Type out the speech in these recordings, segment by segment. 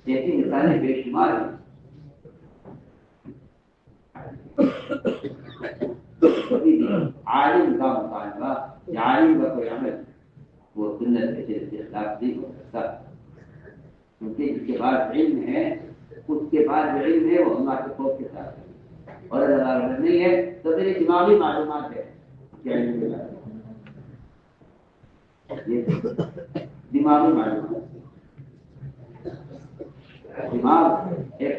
ایسی مثالیں بے شمار ہیں. عالم کا مطالبہ یا عالم کا کوئی عمل وہ سنت کے خلاف نہیں ہو سکتا، کیونکہ جس کے بعد علم ہے اس کے بعد جو علم ہے وہ اللہ کے خوف کے ساتھ ہے، اور اگر اللہ نہیں ہے تو میری دماغی معلومات ہے کہ علم کے بارے میں یہ دماغی معلومات. دماغ ایک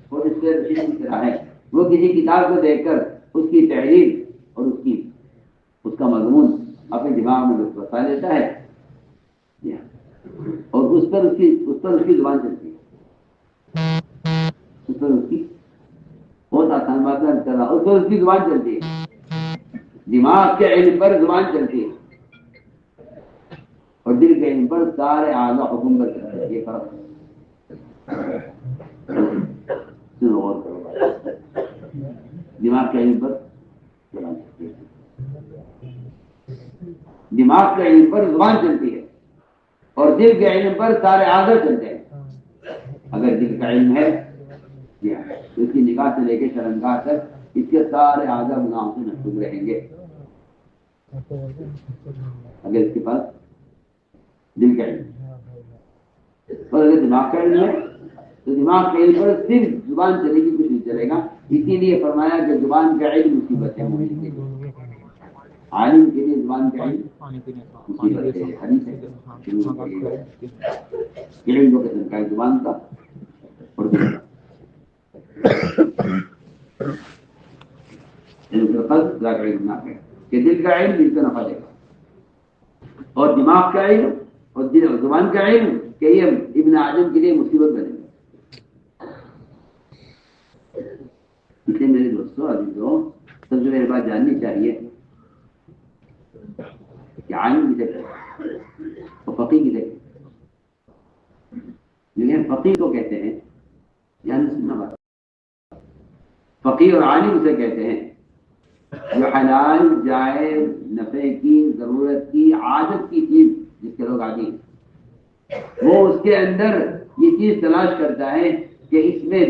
اور اس سے علم کی طرح ہے، وہ کسی کتاب کو دیکھ کر اس کی تحریر اور اس کا مضمون اپنے دماغ میں بتا لیتا ہے، اور اس پر اس کی زبان چلتی ہے، اس پر اس کی بہت آسان بات ہے، اس پر اس کی زبان چلتی ہے. دماغ کے علم پر زبان چلتی ہے اور دل کے علم پر سارے اعضاء حکم پر چلتے ہیں. یہ فرق ہے. دماغ کے علم پر زبان چلتی ہے، دماغ کے علم پر زبان چلتی ہے اور دل کے علم پر سارے اعضاء چلتے ہیں. اگر دل کا علم ہے اس کی نگاہ سے لے کے شرمگاہ تک اس کے سارے اعضاء گناہوں سے محفوظ رہیں گے. اگر اس کے پاس دل کا علم اور اگر دماغ کا علم ہے تو دماغ کے علم پر صرف زبان چلے گی، کچھ نہیں چلے گا. اسی لیے فرمایا کہ زبان کا علم مصیبت ہے مومن کے لیے، عالم کے لیے زبان کا علم مصیبت ہے. حدیث ہے علم دو قسم کا ہے، زبان کا اور دل کا. علم ہے کہ دل کا علم اس کا نفع دے گا، اور دماغ کا علم اور دل اور زبان کا علم کہ یہ ابن آدم کے لیے مصیبت بنے گا. اس لیے میرے دوستوں عزیزوں سب سے پہلے بات جاننی چاہیے کہ عالم کسے کہتے ہیں اور فقیہ کسے کہتے ہیں. لیکن فقیہ کو کہتے ہیں یعنی سننا بات، فقیہ اور عالم اسے کہتے ہیں جو حلال جائز نفع کی ضرورت کی عادت کی چیز جس کے لوگ عادی ہیں، وہ اس کے اندر یہ چیز تلاش کرتا ہے کہ اس میں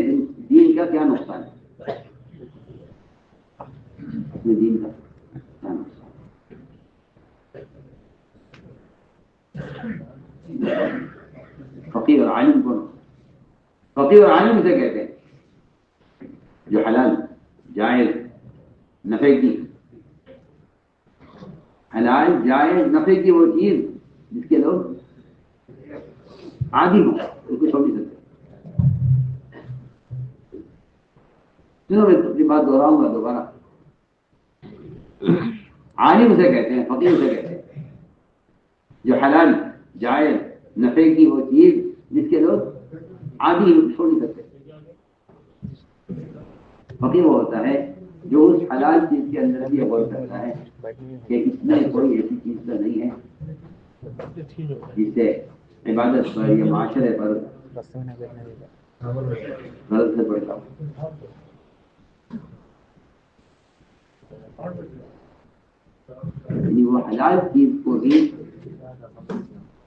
دین کا کیا نقصان ہے، اس میں دین کا کیا نقصان ہے. فقیہ اور عالم کون؟ فقیہ اور عالم اسے کہتے ہیں جو حلال جائز نفع کی، حلال جائز نفع کی وہ چیز جس کے لوگ عادی ہوں اس کو چھوڑ نہیں سکتے. چلو میں اپنی بات دوہراؤں گا دوبارہ. عالم اسے کہتے ہیں، فقیہ اسے کہتے ہیں جو حلال جائز نفع کی وہ چیز جس کے لوگ عادی ہوں چھوڑ نہیں سکتے. فقیہ وہ ہوتا ہے جو اس حلال چیز کے اندر بھی غور کرتا ہے کہ اس میں کوئی ایسی چیز تو نہیں ہے جس سے عبادت پر یا معاشرے پر غلط سے پڑتا ہو. یعنی وہ حلال چیز کو بھی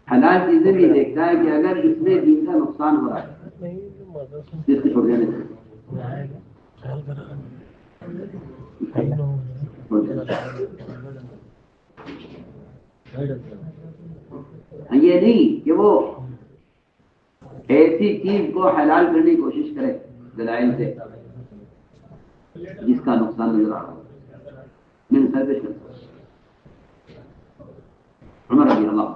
حلال چیزیں بھی دیکھتا ہے کہ اگر اس میں دین کا نقصان ہو رہا ہے جس کو چھوڑ دینے سے یہ نہیں کہ وہ ایسی چیز کو حلال کرنے کی کوشش کرے دلائل سے جس کا نقصان نظر آ رہا ہو. میں مثال پیش کرتا ہوں. عمر رضی اللہ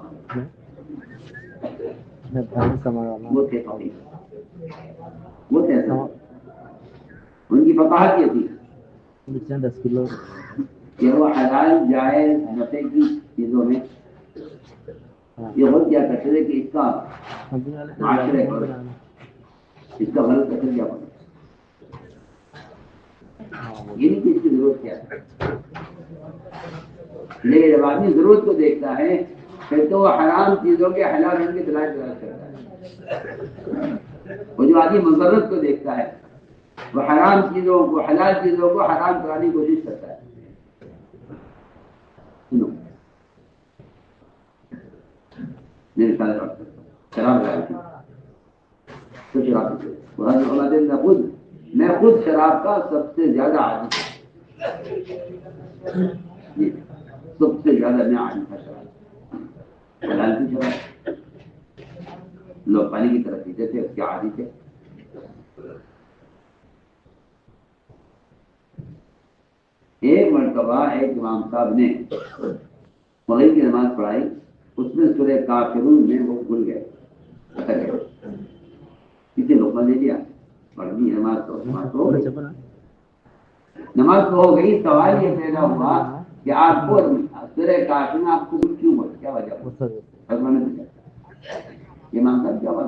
وہ تھے فقیہ، وہ تھے ان کی فقاہت یہ تھی کہ وہ حلال جائز نفع کی چیزوں میں یہ غلط کیا کرتے تھے کہ اس کا معاشرے پر اس کا غلط اثر کیا پڑتا. یہ نہیں کہ اس کی ضرورت کیا ہے، لیکن جب آدمی ضرورت کو دیکھتا ہے پھر تو وہ حرام چیزوں کے حلال ہونے کی تلاش کرتا ہے. اور جو آدمی مضرت کو دیکھتا ہے وہ حرام چیزوں کو حلال چیزوں کو حرام کرانے کی کوشش کرتا ہے. سنو میرے ساتھ شراب لگائی تھی تو شراب پیتے میں خود شراب کا سب سے زیادہ عادی جی، سب سے زیادہ میں عادی تھا شراب، حلال کی شراب لوگ پانی کی طرف پیتے تھے، اس کے عادی تھے۔ ایک مرتبہ ایک امام صاحب نے مغرب کی نماز پڑھائی، اس میں سورہ کافرون میں وہ بھول گئے، کسی لوگوں نے دیا پڑھ دی نماز تو نماز تو ہو گئی، سوال یہ پیدا ہوا کہ آپ کو سورہ کافرون آپ کو کیوں بول، کیا وجہ امام صاحب کیا بات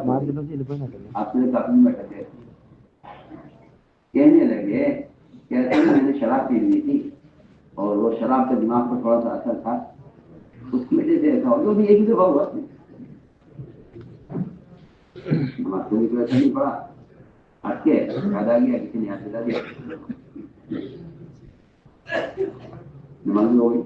آپ سورہ کافرون میں بیٹھے کہنے لگے کہ میں نے شراب پی لی تھی اور وہ شراب کا دماغ پر تھوڑا سا اثر تھا، اس کی وجہ سے ایسا ہو، جو بھی ایک ہی دفعہ ہوا نماز پوری تو ایسا نہیں پڑا، ہٹ کے یاد آ گیا، کسی نے یاد دلا دیا، نماز بھی ہو گئی۔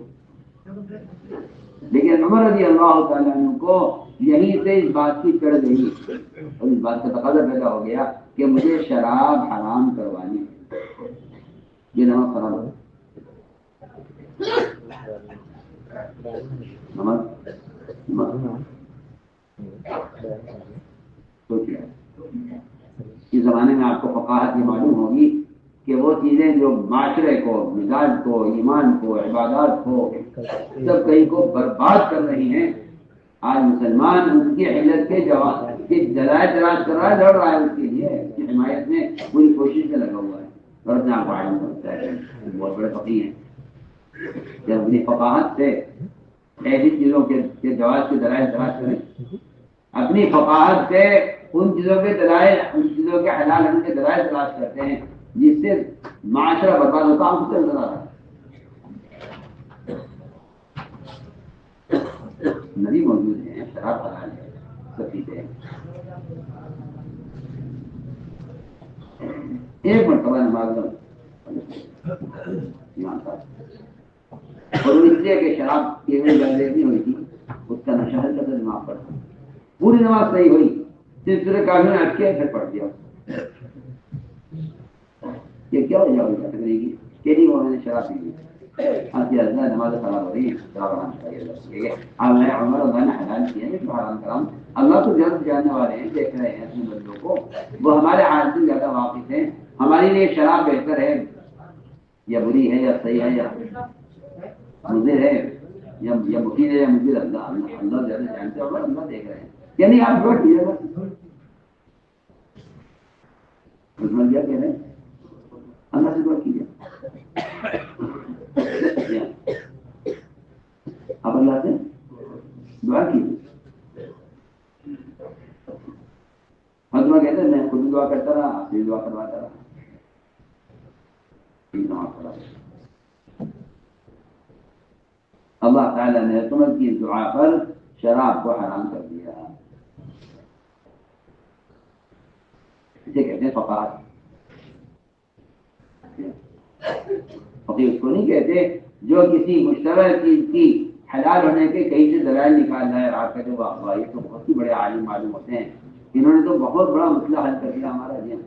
لیکن عمر رضی اللہ تعالیٰ عنہ کو یہیں سے اس بات کی چڑھ گئی اور اس بات کا تقاضا پیدا ہو گیا کہ مجھے شراب حرام کروانی ہے، یہ نماز خراب ہو سوچیے اس زمانے میں آپ کو فقاہت یہ معلوم ہوگی کہ وہ چیزیں جو معاشرے کو، مزاج کو، ایمان کو، عبادات کو، سب کہیں کو برباد کر رہی ہیں، آج مسلمان ان کی علت کے جواب کی دلائل تلاش کر رہا ہے، لڑ رہا ہے اس کے لیے، اس کی حمایت میں پوری کوشش سے لگا ہوا ہے، اور اپنے آپ کو عالم سمجھتا ہے بہت بڑے فقیہ ہیں۔ جب اپنی فقاہت سے ایسی چیزوں کے جواز کے دلائل تلاش کریں، اپنی فقاہت سے ان چیزوں کے دلائل، ان چیزوں کے حلال ہونے کے دلائل تلاش کرتے ہیں جس سے معاشرہ برباد ہوتا ہم سے نظر آ رہا ہے۔ نبی موجود ہیں، شراب حلال ہے، سب پیتے ہیں۔ ایک مرتبہ نماز اور اس لیے کہ شراب کی نہیں ہوئی تھی، اس کا نشہ کا دماغ پر پوری نماز صحیح ہوئی، صرف سورہ کافرون نے ہٹ کے پھر پڑھ دیا۔ یہ کیا وجہ ہوئی تقریر کی کہ نہیں وہ میں نے شراب پی لی، نماز خراب ہو رہی ہے، شراب حرام چاہیے، اب میں عمر اللہ نے حلال کیا ہے، حرام کرام اللہ تو جلد جاننے والے ہیں، دیکھ رہے ہیں اپنے بندوں کو، وہ ہمارے حال سے زیادہ واقف ہیں، ہمارے لیے شراب بہتر ہے یا بری ہے، یا صحیح ہے یا مضر ہے، یا مفید ہے یا مضر، اللہ زیادہ جانتے ہیں، اللہ دیکھ رہے ہیں، یعنی آپ جو کیجیے گا کیا کہہ رہے ہیں، اللہ سے دعا کیجیے، آپ اللہ سے دعا کیجیے۔ مجمع کہتے ہیں میں خود دعا کرتا رہا، آپ سے دعا کرواتا رہا، اللہ تعالیٰ نے عمر کی دعا پر شراب کو حرام کر دیا، اسے کہتے ہیں فقاہت۔ فقیر اس کو نہیں کہتے جو کسی مشتبہ چیز کی حلال ہونے کے کہیں سے دلائل نکال رہا ہے، آپ کہتے ہیں واہ، یہ تو بہت ہی بڑے عالم معلوم ہوتے ہیں، انہوں نے تو بہت بڑا مسئلہ حل کر دیا ہمارا دین۔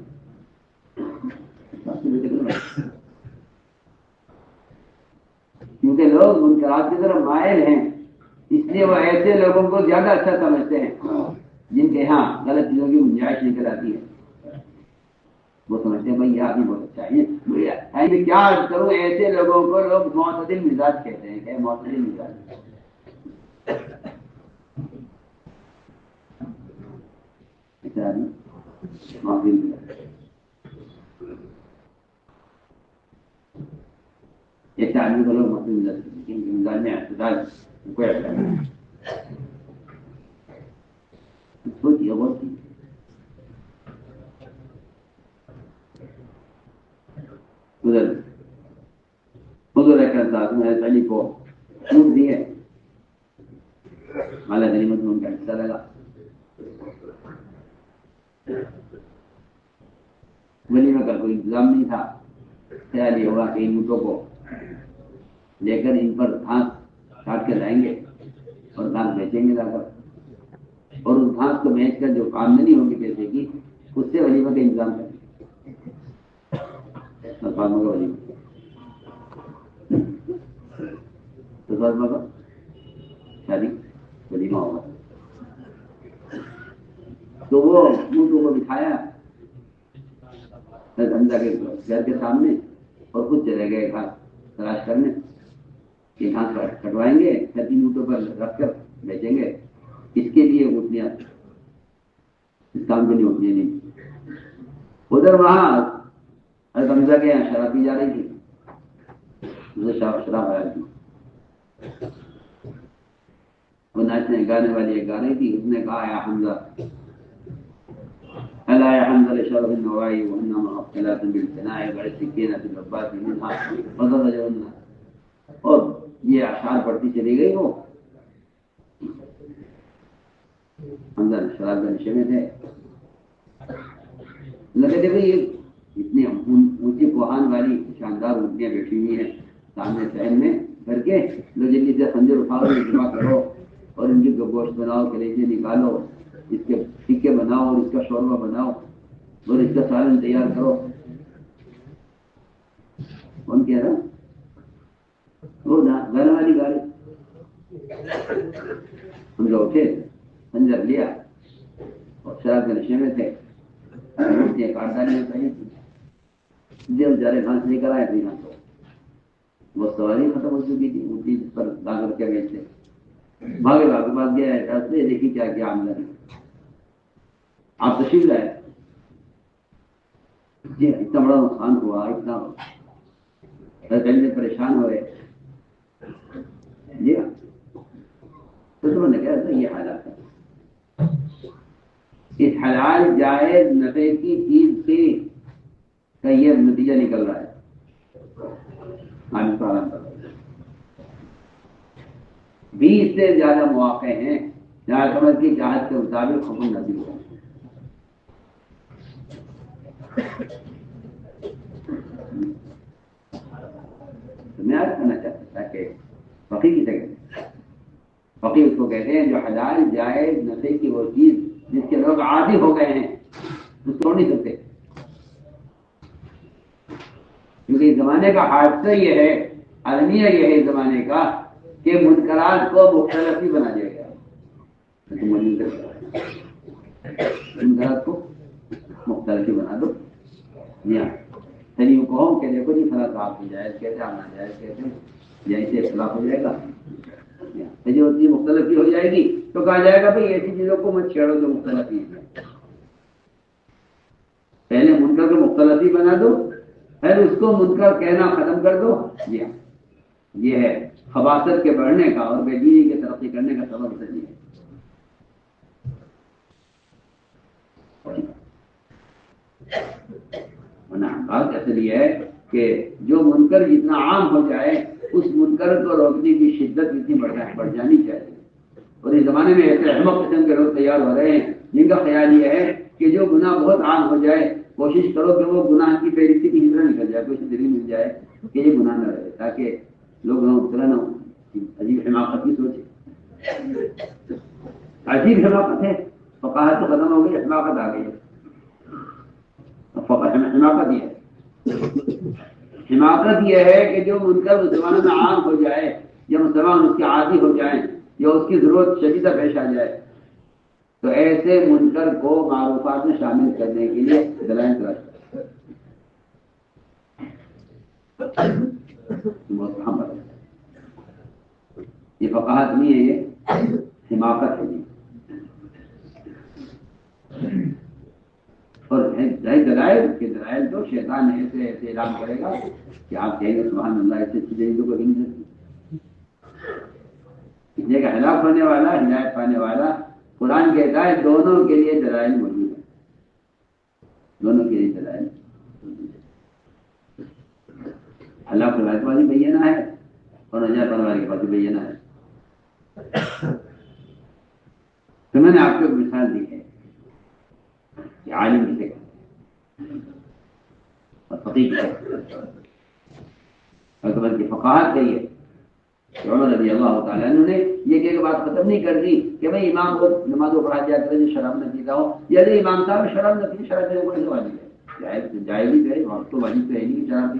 کیونکہ لوگ منکرات کی طرف مائل ہیں، اس لیے وہ ایسے لوگوں کو زیادہ اچھا سمجھتے ہیں جن کے ہاں غلط چیزوں کی گنجائش نکل آتی ہے، وہ سمجھتے ہیں بھائی یہ آدمی بہت اچھا ہے، میں کیا عرض کروں، ایسے لوگوں کو لوگ معتدل مزاج کہتے ہیں، کہ معتدل مزاج، معتدل مزاج، ایسے آدمی کو لوگ معتدل مزاج کہتے ہیں، مزاج میں اعتدال کوئی اچھا نہیں۔ سوچیے غور کیجیے، حضور اکرم صاحب نے حضرت علی کو اونٹ دیے، مالا غنیمت میں ان کا حصہ لگا، ولیمہ کا کوئی انتظام نہیں تھا، خیال یہ ہوا کہ ان اونٹوں کو لے کر ان پر گھاس کاٹ کے لائیں گے اور گھاس بیچیں گے لا کر، اور اس گھاس کو بیچ کر جو آمدنی ہوگی پیسے کی اس سے ولیمہ کا انتظام کریں، فاطمہ کا ولیمہ، تو فاطمہ کا شادی ولیمہ ہوگا. تو وہ اونٹوں کو بٹھایا حمزہ کے گھر کے سامنے اور خود چلے گئے گھاس تلاش کرنے کہ گھاس کٹوائیں گے، 3 اونٹوں پر رکھ کر بیچیں گے. اس کے لیے اونٹیاں، اس کام کے لیے اونٹیاں نہیں. ادھر وہاں حمزہ کے یہاں شراب پی جا رہی تھی، شراب آیا تھی، وہ ناچنے گانے والی گا رہی تھی. اس نے کہا یا حمزہ الا یا حمزہ لشرب النوائی وانما اختلاط بالثناء والسکینۃ بالعباس منها فضل جنہ. اور یہ اشعار پڑھتی چلی گئی. وہ حمزہ شراب کے نشے میں تھے. لگے تھے بھائی یہ اتنی اونچی کوہان والی شاندار اونٹیاں بیٹھی ہوئی ہیں سامنے صحن میں کر کے، لو جلدی سے خنجر اٹھاؤ، جمع کرو اور ان کی گوشت بناؤ، کلیجے نکالو، اس کے ٹکے بناؤ اور اس کا شوربہ بناؤ اور اس کا سالن تیار کرو. کون کہہ رہا؟ وہ گھر والی گاڑی. ہم لوگ اٹھے، خنجر لیا اور شراب کے نشے میں تھے. کاردانی میں صحیح تھی، جب جارے گھاس لے کر آئے تھے یہاں تو وہ سواری ختم ہو چکی تھی. اونٹی پر داغ کر گئے تھے. بھاگے بھاگے بعد گیا راستے، دیکھی کیا کیا آمدنی. آپ تشریف لائے جی، اتنا بڑا نقصان ہوا، اتنا پریشان ہوئے جی. تو تم نے کہا تھا یہ حالات ہے. اس حلال جائز نفع کی چیز سے کا یہ نتیجہ نکل رہا ہے. 20 سے زیادہ مواقع ہیں جہاں سمجھ کی چاہت کے مطابق حکم نازل ہوا. میں آج کہنا چاہتا تھا کہ فقیر کسے کہتے ہیں؟ فقیر اس کو کہتے ہیں جو حلال جائز نفع کی وہ چیز جس کے لوگ عادی ہو گئے ہیں، اس کو نہیں سکتے. کیونکہ اس زمانے کا حادثہ یہ ہے، المیہ یہ ہے اس زمانے کا کہ منکرات کو مختلف ہی بنا دیا گیا. منکرات کو مختلف ہی بنا دو. تنیوں کو کہ دیکھو جی فلاں آپ جائز کہتے ہیں، آپ ناجائز کہتے ہیں، جیسے اختلاف ہو جائے گا. جو مختلف ہی ہو جائے گی تو کہا جائے گا بھائی ایسی چیزوں کو مت چھیڑو جو مختلف ہی ہے. پہلے منکر کو مختلف ہی بنا دو، پھر اس کو منکر کہنا ختم کر دو. یہ ہے خباثت کے بڑھنے کا اور بے دینی کے ترقی کرنے کا سبب صحیح ہے. بات اصل یہ ہے کہ جو منکر جتنا عام ہو جائے اس منکر کو روکنے کی شدت اتنی بڑھ جانی چاہیے. اور اس زمانے میں ایسے احمق قسم کے لوگ تیار ہو رہے ہیں جن کا خیال یہ ہے کہ جو گناہ بہت عام ہو جائے کوشش کرو کہ وہ گناہ کی فہرست کی ہجرت نکل جائے، کوئی دلی مل جائے کہ یہ گناہ نہ رہے، تاکہ لوگ مبتلا نہ ہو. عجیب حماقت کی سوچ ہے، عجیب حماقت ہے. فقاہت تو ختم ہو گئی، حماقت آ گئی. حماقت یہ ہے، حماقت یہ ہے کہ جو منکر اس زمانے میں عام ہو جائے یا مسلمان اس کے عادی ہو جائیں یا اس کی ضرورت شدیدہ پیش آ جائے تو ایسے منکر کو معروفات میں شامل کرنے کے لیے دلائل تلاش کریں. یہ فقاہت نہیں ہے، یہ حماقت ہے. اور دلائل کے دلائل تو شیطان ایسے ایسے اعلان کرے گا کہ آپ کہیں گے سبحان اللہ، ایسے چیزیں کو نہیں سکتی. اس لیے کہ ہلاک ہونے والا ہدایت پانے والا قرآن کہتا ہے دونوں کے لیے دلائل موجود ہیں. دونوں کے لیے دلائل. ہلاک ہدایت والی بینہ ہے اور نجات پانے والے کے پاس بینہ ہے. تو میں نے آپ کو ایک مثال دی ہے کہ عالم کسے کہتے ہیں اور فقیہ کسے کہتے ہیں. اور بلکہ فقاہت کہیے عمر رضی اللہ تعالیٰ عنہ نے یہ کہ بات ختم نہیں کر دی کہ بھائی امام کو نماز کو پڑھا دیا کرے شراب نہ پیتا ہو، یعنی امام صاحب شراب نہ پی، شراب پینے کو واجب ہے، جائز بھی ہے، وقت تو واجب تو ہے نہیں شراب پی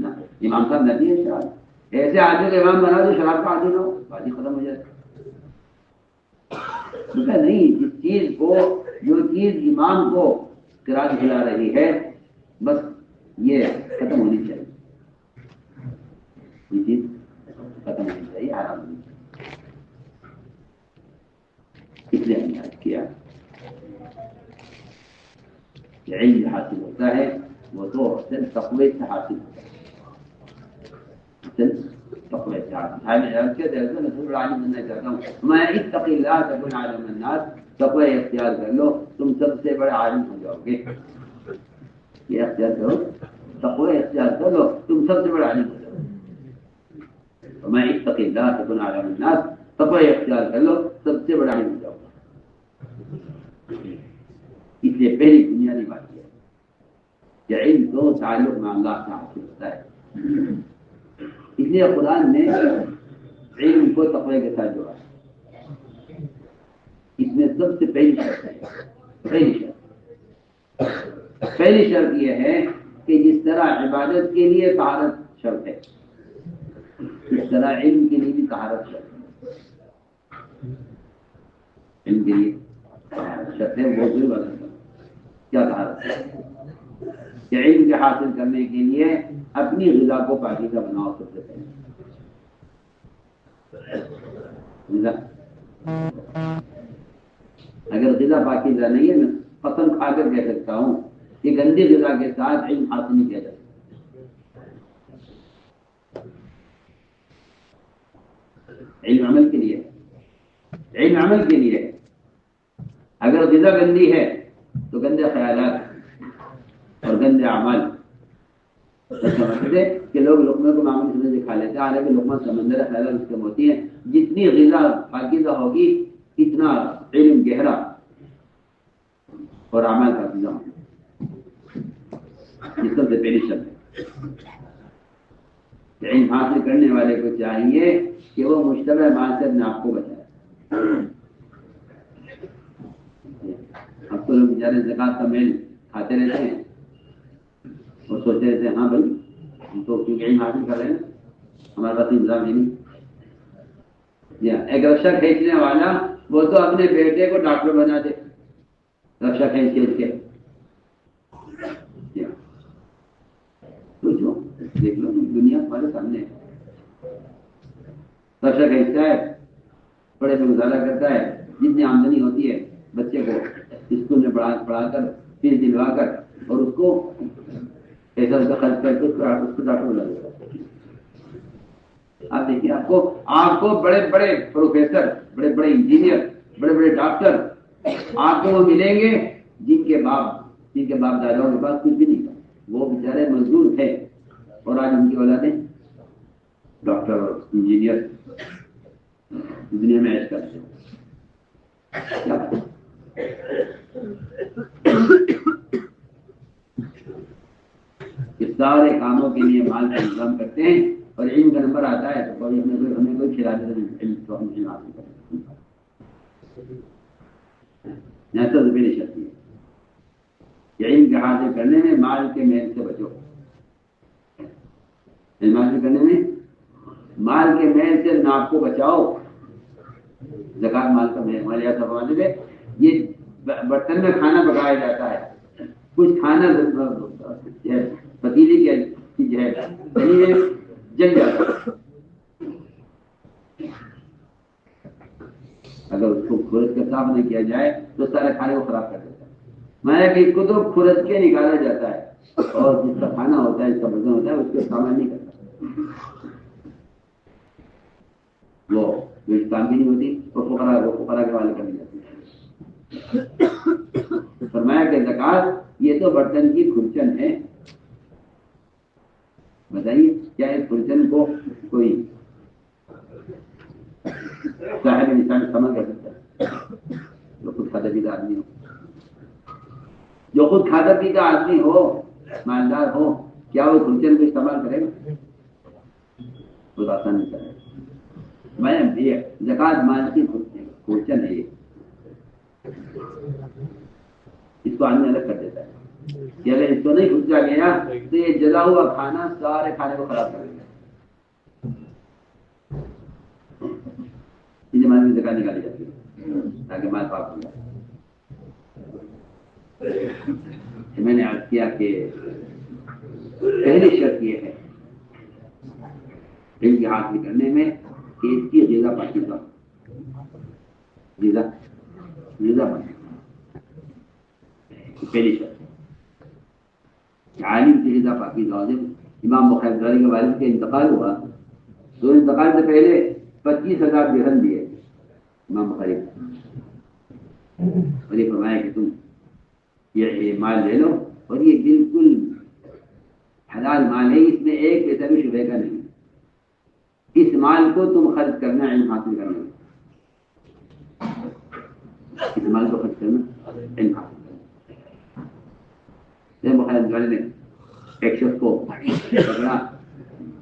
نا، امام صاحب نہ پیے شراب، ایسے آدمی کو امام بنا دو شراب کا عادی نہ ہو، واجب ختم ہو جاتا نہیں، جس چیز کو جو چیز امام کو قرآن کھلا رہی ہے بس یہ ختم ہونی چاہیے، یہ چیز ختم ہونی چاہیے، آرام ہونی چاہیے، اس لیے ہم نے یاد کیا کہ علم حاصل ہوتا ہے وہ تو صرف تقوی سے حاصل ہوتا ہے، صرف تقوی سے حاصل بننا چاہتا ہوں میں اتقی اللہ تکن عالم الناس، تقوی اختیار کر لو تم سب سے بڑے عالم ہو جاؤ گے، یہ اختیار کرو، تقوی اختیار کر لو تم سب سے بڑے عالم ہو جاؤ گے، میں اتقی اللہ تکن عالم الناس، تقوی اختیار کر لو سب سے بڑا عالم ہو جاؤ گے، اس لیے پہلی بنیادی بات یہ ہے کہ علم تو تعلق میں اللہ سے حاصل ہوتا ہے، اس لیے قرآن نے علم کو تقوی کے ساتھ جوڑا، اس میں سب سے پہلی شرط ہے، پہلی شرط یہ ہے کہ جس طرح عبادت کے لیے طہارت شرط ہے اس طرح علم کے لیے بھی طہارت شرط ہے، علم کے لیے شرط ہے، بہت ضروری بات ہے، کیا طہارت ہے کہ علم کے حاصل کرنے کے لیے اپنی غذا کو پاکیزہ بناؤ، سب سے پہلے غذا، اگر غذا پاکیزہ نہیں ہے میں قسم کھا کر کہہ سکتا ہوں کہ گندی غذا کے ساتھ علم حاصل نہیں کیا جا سکتا، علم عمل کے لیے، علم عمل کے لیے، اگر غذا گندی ہے تو گندے خیالات اور گندے اعمال، سمجھتے کہ لوگ لقمے کو معمولی سمجھ کے کھا لیتے ہیں، حالانکہ لقمہ سمندر خیالات اس میں ہوتی ہیں، جتنی غذا پاکیزہ ہوگی اتنا علم گہرا اور اعمال پاکیزہ ہوگا، یہ سب سے پہلی شرط ہے، علم حاصل کرنے والے کو چاہیے کہ وہ مشتبہ مال سے اپنے آپ کو بچائے، اب تو لوگ بیچارے زکوٰۃ کا میل کھاتے رہتے ہیں اور سوچتے رہتے ہیں ہاں بھائی ہم تو کیونکہ علم حاصل کر رہے ہیں ہمارے پاس انتظام ہی نہیں، ایک رکشا کھینچنے والا وہ تو اپنے بیٹے کو ڈاکٹر بنا دے، رکشا کھینچ کے سوچو، دیکھ لو دنیا ہمارے سامنے رکشا کھینچتا ہے، بڑے میں گزارا کرتا ہے، جتنی آمدنی ہوتی ہے بچے کو اسکول میں پڑھا کر فیس دلوا کر اور اس کو ایسا خرچ کر کے اس کو ڈاکٹر بنا دیتا ہے، آپ دیکھیے آپ کو بڑے بڑے پروفیسر، بڑے بڑے انجینئر، بڑے بڑے ڈاکٹر آپ کو وہ ملیں گے جن کے باپ داداؤں کے پاس کچھ بھی نہیں تھا، وہ بیچارے مزدور تھے اور آج ان کی اولادیں ڈاکٹر اور انجینئر دنیا میں عیش کرتے ہیں، اس سارے کاموں کے لیے مال کا انتظام کرتے ہیں اور علم کا نمبر آتا ہے تو ہمیں کوئی کھلا دیتے علم تو ہم علم حاصل کرتے ہیں، تو میری شرط ہے کہ علم کے حاصل کرنے میں مال کے میل سے بچو، علم حاصل کرنے میں مال کے میل سے ناک کو بچاؤ، زکات مال کا میل ہمارے یہاں سب ہے، یہ برتن میں کھانا پکایا جاتا ہے، کچھ کھانا پتیلی کی جو ہے جل جاتا ہے، اگر اس کو کھرچ کے صاف نہیں کیا جائے تو سارے کھانے کو خراب کر دیتا ہے، میں کہ اس کو تو کھرچ کے نکالا جاتا ہے اور جس کا کھانا ہوتا ہے جس کا برتن ہوتا ہے اس کو استعمال نہیں کرتا، وہ اس کام کی نہیں ہوتی، وہ فقراء کے والے کر دی جاتی ہے، فرمایا کہ زکات یہ تو برتن کی کھرچن ہے، بتائیے کیا اس کھرچن کو کوئی صاحب انسان استعمال کر سکتا ہے؟ جو خود کھاتا پیتا آدمی ہو، جو خود کھاتا پیتا آدمی ہو، مالدار ہو، کیا وہ کھرچن کو استعمال کرے گا؟ بہت آسانی سے میں یہ زکات مال کی کوشچن ہے، اس کو آدمی الگ کر دیتا ہے کہ اگر اس کو نہیں پوچھا گیا تو یہ جلا ہوا کھانا سارے کھانے کو خراب کر دیتا ہے، اس مال میں زکات نکالی جاتی ہے تاکہ مال پاک ہو جائے۔ میں نے عرض کیا کہ پہلی شرط یہ ہے علم حاصل کرنے میں کہ اس کی غذا پاکیزہ، غذا پاکیزہ پہلی شرط، عالم کی غذا پاکیزہ ہو۔ امام بخاری کے والد کا انتقال ہوا تو انتقال سے پہلے 25,000 درہم دیے امام بخاری کو، اور یہ فرمایا کہ تم یہ مال لے لو، اور یہ بالکل حلال مال ہے، اس میں ایک پیسہ بھی شبہ کا نہیں، اس مال کو تم خرچ کرنا علم حاصل کرنا، اس مال کو خرچ کرنا علم حاصل کرنا۔ بخاری نے ایک شخص کو پکڑا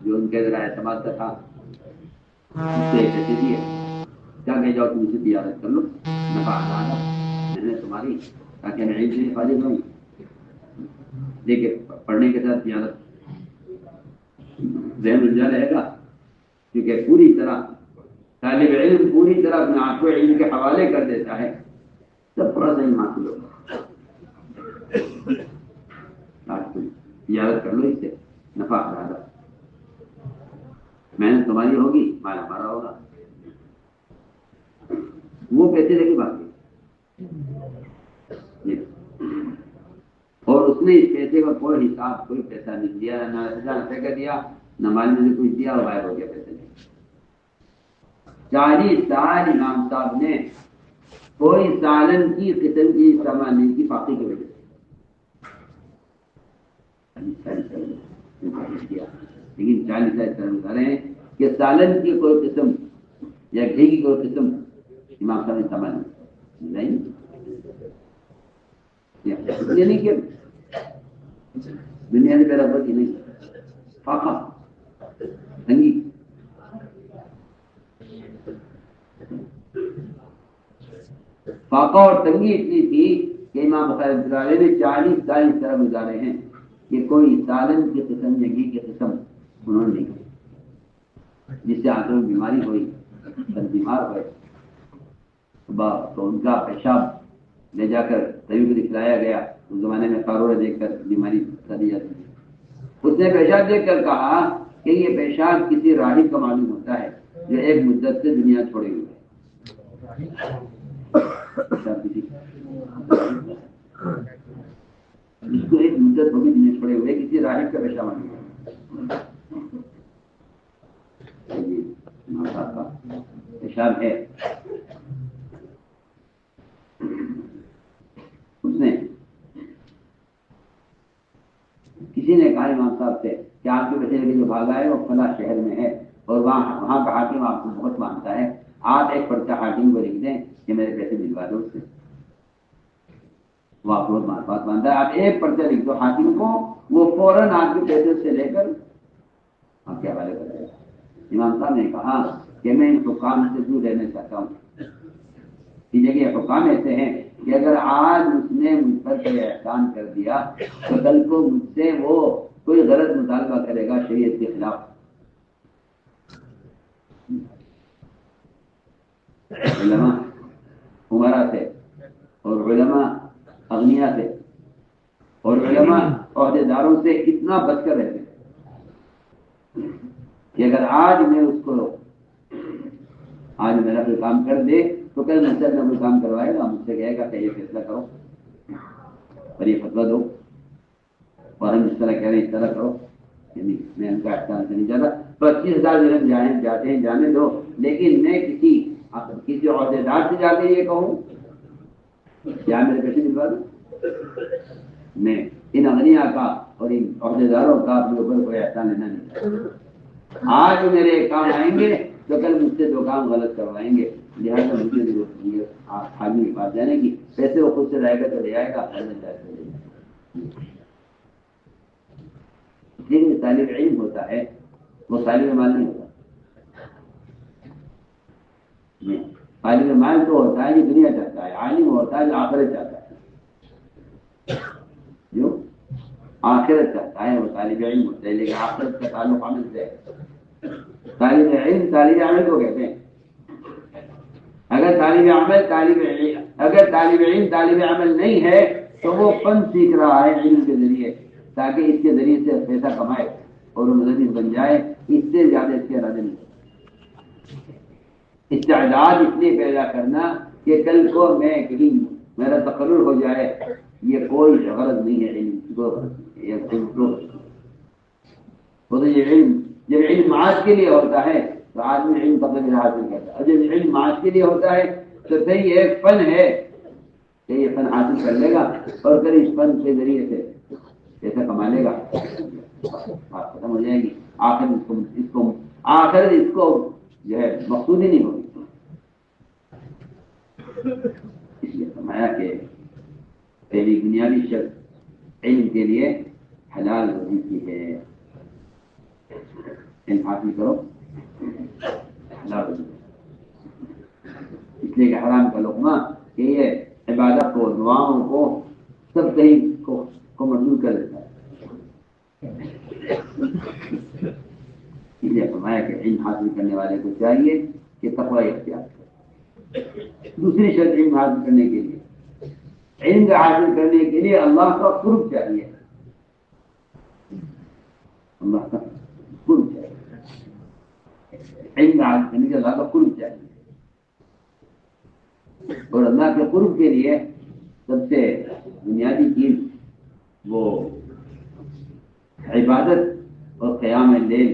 جو ان کے ذرا اعتماد کا تھا، اس سے پیسے دیے، کیا کہ جاؤ تم اسے تجارت کر لو، نفع آنا میں نے تمہاری، تاکہ میں علم سے فارغ ہوں، دیکھے پڑھنے کے ساتھ تجارت ذہن الجھا رہے گا، کیونکہ پوری طرح طالب علم پوری طرح اپنے آپ کو علم کے حوالے کر دیتا ہے، تب تھوڑا سا علم حاصل ہوگا۔ تجارت کر لو، اس سے نفع زیادہ، محنت تمہاری ہوگی، مال ہمارا ہوگا، وہ پیسے لے کے بات ہے، اور اس نے اس پیسے کا کوئی حساب، کوئی پیسہ نہیں دیا، نہ 1000 روپے کا دیا، نہ مال میں سے کچھ دیا، اور غائب ہو گیا پیسے نہیں۔ 40 سال امام صاحب نے کوئی سالن کی قسم کی استعمال نہیں کی، فاقے کی وجہ سے لیکن 40 سال طرح بتا رہے ہیں کہ سالن کی کوئی قسم یا گھی کی کوئی قسم امام صاحب نے استعمال نہیں، یعنی کہ دنیا سے برابر کی نہیں، فاقہ تنگی، فاقہ اور تنگی اتنی تھی کہ امام بخاری رحمۃ اللہ علیہ نے 40 سال اس طرح گزارے ہیں کہ کوئی سالن کی قسم یا گھی کی قسم انہوں نے نہیں کی، جس سے آنکھوں میں بیماری ہوئی، بیمار ہوئے تو ان کا پیشاب لے جا کر طبیب کو دکھلایا گیا، اس زمانے میں قارورہ دیکھ کر بیماری دی جاتی تھی، اس نے پیشاب دیکھ کر کہا کہ یہ پیشاب کسی راہب کا معلوم ہوتا ہے جو ایک مدت سے دنیا چھوڑے ہوئے ہے، جس کو ایک مدت ہوگی دنیا چھوڑے ہوئے کسی راہب کا پیشاب معلوم ہوتا ہے، پیشاب ہے۔ اس نے کسی نے کہا امام صاحب سے کہ آپ کے بیٹے جو بھاگا ہے وہ فلاں شہر میں ہے، اور وہاں کا حاکم آپ کو بہت مانتا ہے، آپ ایک پرچہ حاکم کو لکھ دیں کہ میرے پیسے دلوا دو اس سے، وہ آپ بہت بات مانتا ہے، آپ ایک پرچہ لکھ دو حاکم کو، وہ فوراً آپ کے پیسے سے لے کر آپ کے حوالے کر دے گا۔ امام صاحب نے کہا کہ میں ان حکام سے دور رہنا چاہتا ہوں، اس جگہ حکام ایسے ہیں کہ اگر آج اس نے مجھ پر کوئی احسان کر دیا تو کل کو مجھ سے وہ کوئی غلط مطالبہ کرے گا شریعت کے خلاف۔ علماء عمرا سے، اور علماء اغنیا سے، اور علماء عہدے داروں سے اتنا بچ کر رہتے ہیں کہ اگر آج میں اس کو آج میرا کوئی کام کر دے تو کل مجھ سے کوئی کام کروائے گا، مجھ سے کہے گا کہ یہ فیصلہ کرو اور یہ فتویٰ دو، اور ہم اس طرح کہہ رہے ہیں اس طرح کرو، یعنی میں ان کا احسان سے نہیں جاتا، 25,000 درہم جاتے ہیں جانے دو، لیکن میں کسی عہدے دار سے جا کے یہ کہوں کیا میرے پیسے دلوا دوں، میں ان اغنیا کا اور ان عہدے داروں کا اپنے اوپر کوئی احسان لینا نہیں چاہتا، آج میرے کام آئیں گے تو کل مجھ سے 2 کام غلط کروائیں گے، لہٰذا مجھے ضرورت نہیں ہے حاکم کے پاس جانے کی، پیسے وہ خود سے لائے گا تو لے آئے گا، لیکن طالب علم ہوتا ہے وہ طالب مال نہیں ہوتا، طالب مال تو ہوتا ہے جو دنیا چاہتا ہے، عالم ہوتا ہے جو آخرت چاہتا ہے، جو آخرت چاہتا ہے وہ طالب علم ہوتا ہے، لیکن آخرت کا تعلق عمل سے ہے۔ طالب علم طالب عمل کو کہتے ہیں۔ اگر طالب علم طالب عمل نہیں ہے تو وہ فن سیکھ رہا ہے علم کے ذریعے، تاکہ اس کے ذریعے سے پیسہ کمائے اور وہ مدرس بن جائے، اس سے زیادہ اس کے ارادے نہیں۔ استعداد اس لیے پیدا کرنا کہ کل کو میں کہیں میرا تقرر ہو جائے، یہ کوئی غرض نہیں ہے، علم کی کوئی غرض نہیں ہے، یہ علم کو وہ تو یہ علم جب علم معاش کے لیے ہوتا ہے تو آدمی علم قدر حاصل کرتا ہے، اور جب علم معاش کے لیے ہوتا ہے تو پھر یہ ایک فن ہے کہ یہ فن حاصل کر لے گا اور پھر اس فن کے ذریعے سے پیسہ کما لے گا، بات ختم ہو جائے گی، آخر اس کو جو ہے مقصود ہی نہیں ہوگی۔ اس لیے فرمایا کہ پہلی بنیادی شرط علم کے لیے حلال روزی کی ہے، علم حاصل کرو حلال روزی، اس لیے کہ حرام کا لقمہ کہ یہ عبادت کو، دعاؤں کو، سب کہیں کو منظور کر دیتا ہے۔ اس لیے فرمایا کہ علم حاصل کرنے والے کو چاہیے کہ تقوی اختیار کرے۔ دوسری شرط علم حاصل کرنے کے لیے، علم کا حاصل کرنے کے لیے اللہ کا قرب چاہیے، اللہ کا قرب چاہیے، علم کا حاصل کرنے کے لیے اللہ کا قرب چاہیے، اور اللہ کے قرب کے لیے سب سے بنیادی چیز وہ عبادت اور قیام اللیل۔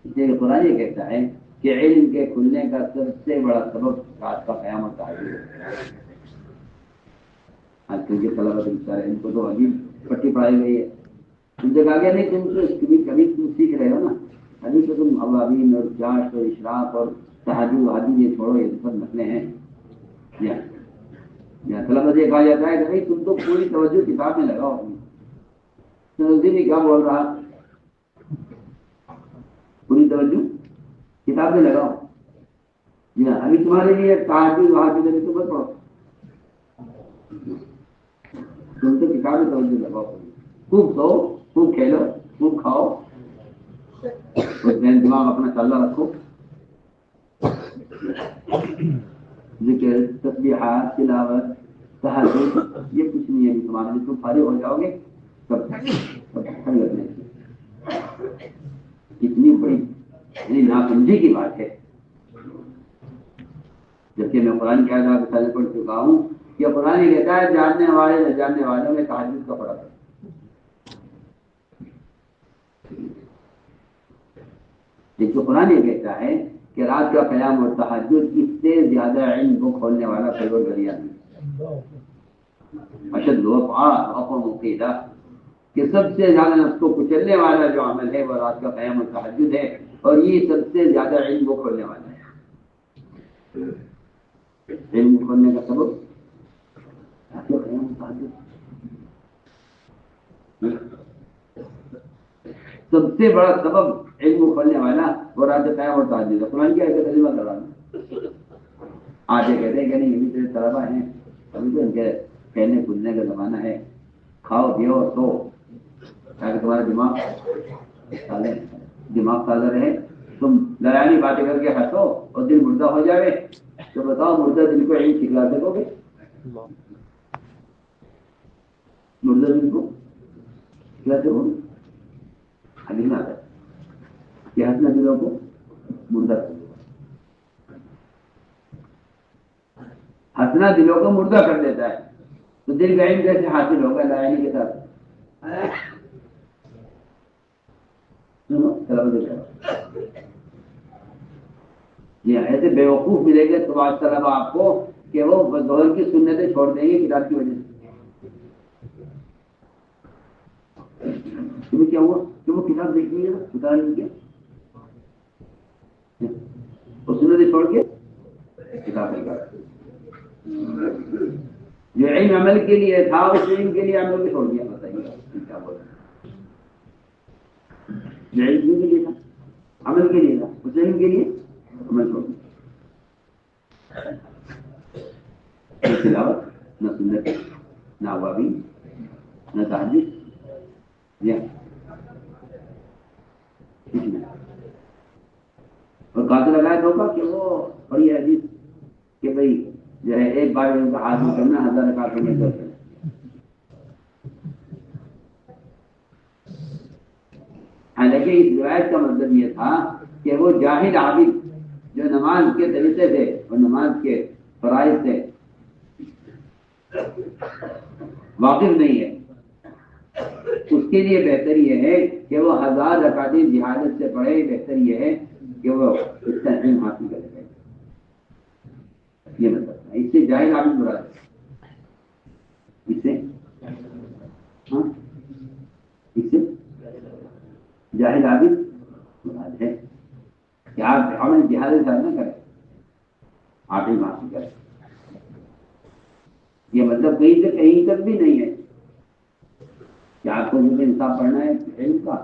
اس لیے قرآن یہ کہتا ہے کہ علم کے کھلنے کا سب سے بڑا سبب رات کا قیام اور تہجد ہے۔ آج کل کے طلبہ بیچارے ان کو تو عجیب پٹی پڑھائی گئی ہے، ان سے کہا گیا نہیں تم تو کبھی تم سیکھ رہے ہو نا، ابھی تو تم اوابین اور جاش اور اشراق اور تہجد وہجد یہ چھوڑو، یہ سب مسئلے ہیں۔ یا طلبہ سے کہا جاتا ہے کہ بھائی تم تو پوری توجہ کتاب میں لگاؤ، نہیں کیا بول رہا، پوری توجہ کتاب میں لگاؤ، جی ہاں ابھی تمہارے لیے تہجد وہجد ابھی تو بس پڑھو، تم تو کتاب میں توجہ لگاؤ، خوب سو، خوب کھیلو، خوب کھاؤ، اور دماغ اپنا چالہ رکھو، ذکر، تسبیحات، تلاوت، تہجد، یہ کچھ نہیں ہے تمہارے لیے، تم فارغ ہو جاؤ گے تب لگنے کتنی بڑی یعنی ناسمجھی کی بات ہے، جبکہ میں قرآن کی آیات پہلے پڑھ چکا ہوں کہ قرآن یہ کہتا ہے جاننے والے نہ جاننے والوں میں تہجد کا فرق ہے۔ لیکن قرآن یہ کہتا ہے کہ رات کا قیام اور تہجد اس سے زیادہ علم کو کھولنے والا کوئی اور ذریعہ نہیں، اشد وقیدہ، کہ سب سے زیادہ نفس کو کچلنے والا جو عمل ہے وہ رات کا قیام اور تہجد ہے، اور یہ سب سے زیادہ علم کو کھولنے والا ہے۔ علم کو کھولنے کا سبب رات کا قیام اور تہجد، سب سے بڑا سبب علم کو کھولنے والا وہ رات کا قیام اور تہجد ہے۔ قرآن کی آیت ترجمہ کر رہا ہوں، آگے کہتے ہیں کہ نہیں ابھی تیرے طلبہ ہیں، ابھی تو ان کے کھیلنے کودنے کا زمانہ ہے، کھاؤ پیو اور سو تاکہ تمہارا دماغ تازہ رہے، تم لڑائی باتیں کر کے ہنسو اور دل مردہ ہو جائے تو بتاؤ مردہ دل کو علم سکھلا سکو گے؟ مردہ دل کو سکھلا سکو گے؟ حدیث میں آتا ہے کہ ہنسنا دلوں کو مردہ کر دیتا ہے، ہنسنا دلوں کو مردہ کر دیتا ہے، تو دل کا علم کیسے حاصل ہوگا لڑائی کے ساتھ؟ جی ایسے بیوقوف ملے گے تو آج طلبہ آپ کو کہ وہ ظہر کی سنتیں چھوڑ دیں گے کتاب کی وجہ سے۔ تمہیں کیا ہوا کہ وہ کتاب دیکھ لی ہے اتار نہیں کیا، وہ سنتیں چھوڑ کے کتاب نکال، جو علم عمل کے لیے تھا اس علم کے لیے عمل کو چھوڑ دیا۔ بتائیے کیا بول رہے جو علم کے لیے تھا عمل کے لیے تھا، اس علم کے لیے عمل چھوڑ دیا۔ نہ سنت نہ اوابی نہ تہجد یا کچھ نہیں. اور کہاں سے لگایا دھوکہ کہ وہ بڑی حدیث کہ بھائی جو ہے ایک بار ان کا حاصل کرنا 1000 رکعتوں میں کرنا. حالانکہ اس روایت کا مطلب یہ تھا کہ وہ جاہل عابد جو نماز کے طریقے تھے اور نماز کے فرائض سے واقف نہیں ہے، اس کے لیے بہتر یہ ہے کہ وہ 1000 رکعتیں جہالت سے پڑھے. بہتر یہ ہے کہ وہ اس کا علم حاصل کرے. یہ مطلب ہے. اس سے جاہل عابد مراد ہے. اس سے اس سے جاہل عابد مراد ہے کہ آپ عمل جہالت سے نہ کریں، آپ علم حاصل کریں. یہ مطلب کہیں سے کہیں تک بھی نہیں ہے کہ آپ کو جو انصاف پڑھنا ہے علم کا،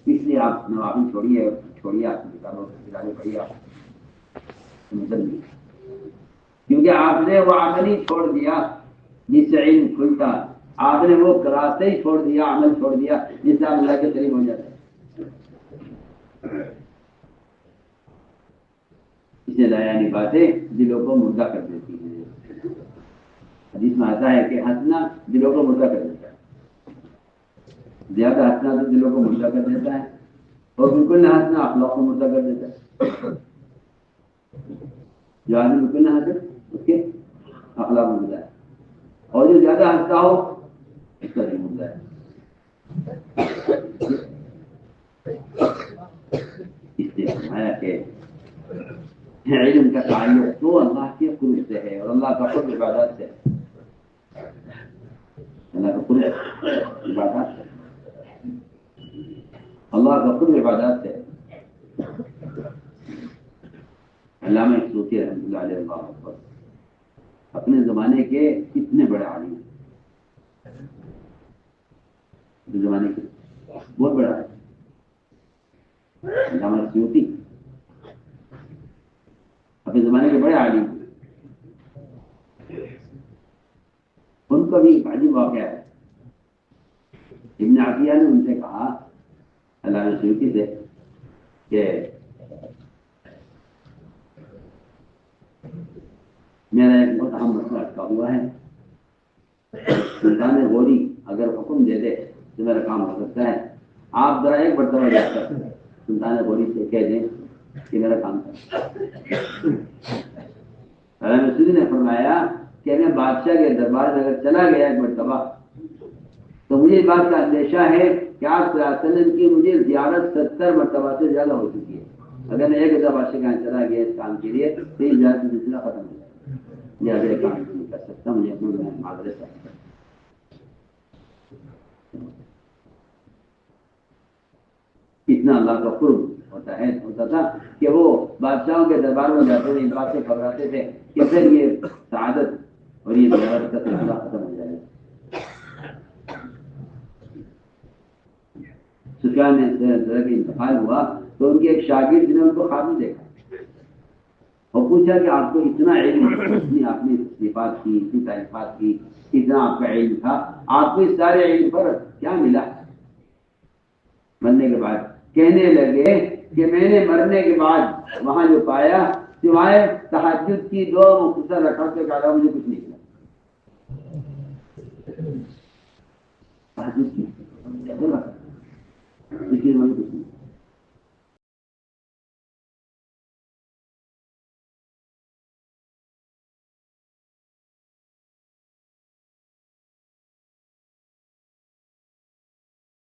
اس لیے آپ نوافل چھوڑیے آپ کی کتابوں کتابیں پڑھیے. آپ مطلب نہیں، کیونکہ آپ نے وہ عمل ہی چھوڑ دیا جس سے علم کھلتا. آپ نے وہ کراتے ہی چھوڑ دیا، عمل چھوڑ دیا جس سے آپ اللہ کے قریب ہو جاتے. اس سے لایانی باتیں دلوں کو مردہ کر دیتی ہیں. حدیث میں آتا ہے کہ ہنسنا دلوں کو مردہ کر دیتا ہے. زیادہ ہنسنا تو دلوں کو مردہ کر دیتا ہے، اور بالکل نہ ہنسنا اخلاق کو مردہ کر دیتا ہے. جو آدمی بالکل نہ ہنسے اس کے اخلاق مردہ ہے، اور جو زیادہ ہنستا ہو اس کا دل مردہ ہے. اس لیے فرمایا کہ علم کا تعلق تو اللہ کے قرب سے ہے اور اللہ کا قرب عبادت سے. اللہ کا قرب عبادت سے، اللہ کا قرب عبادت سے. علامہ سیوطی رحمۃ اللہ علیہ وسلم اپنے زمانے کے کتنے بڑے عالم ہیں. زمانے کے بہت بڑا ہے علامہ سیوطی، اپنے زمانے کے بڑے عالم. ان کا بھی ایک عجیب واقعہ ہے. ابن عطیہ نے ان سے کہا علامہ سیوطی سے کہ میرا ایک بہت اہم مسئلہ اٹکا ہوا ہے. سلطان غوری اگر حکم دے دے تو میرا کام ہو سکتا ہے. آپ ذرا ایک مرتبہ جا کر سلطان غوری سے کہہ دیں کہ میرا کام کر. علامہ سیوطی نے فرمایا کہ میں بادشاہ کے دربار میں اگر چلا گیا ایک مرتبہ تو مجھے اس بات کا اندیشہ ہے کہ آپ صلی اللہ علیہ وسلم کی مجھے زیارت 70 مرتبہ سے زیادہ ہو چکی ہے. اگر میں ایک بادشاہ کے یہاں چلا گیا اس کام کے لیے تو یہ زیارت کا سلسلہ ختم ہو جائے گا. یہ اگلے کام نہیں کر سکتا، مجھے اپنے معذرت ہے. اتنا اللہ کا قرب ہوتا تھا کہ وہ بادشاہوں کے دربار میں جاتے ہوئے ان بات سے گھبراتے تھے کہ پھر یہ سعادت اور یہ زیارت کا سلسلہ ختم ہو جائے گا. سفیان نے انتقال ہوا تو ان کے ایک شاگرد نے ان کو خواب میں دیکھا اور پوچھا کہ آپ کو اتنا علم، اتنی آپ نے صفات کی، اتنی تعریفات کی، اتنا آپ کا علم تھا، آپ کو اس سارے علم پر کیا ملا؟ مرنے کے بعد کہنے لگے کہ میں نے مرنے کے بعد وہاں جو پایا سوائے تہجد کی 2 مختصر رکعتوں کے علاوہ مجھے کچھ نہیں ملا. تہجد کی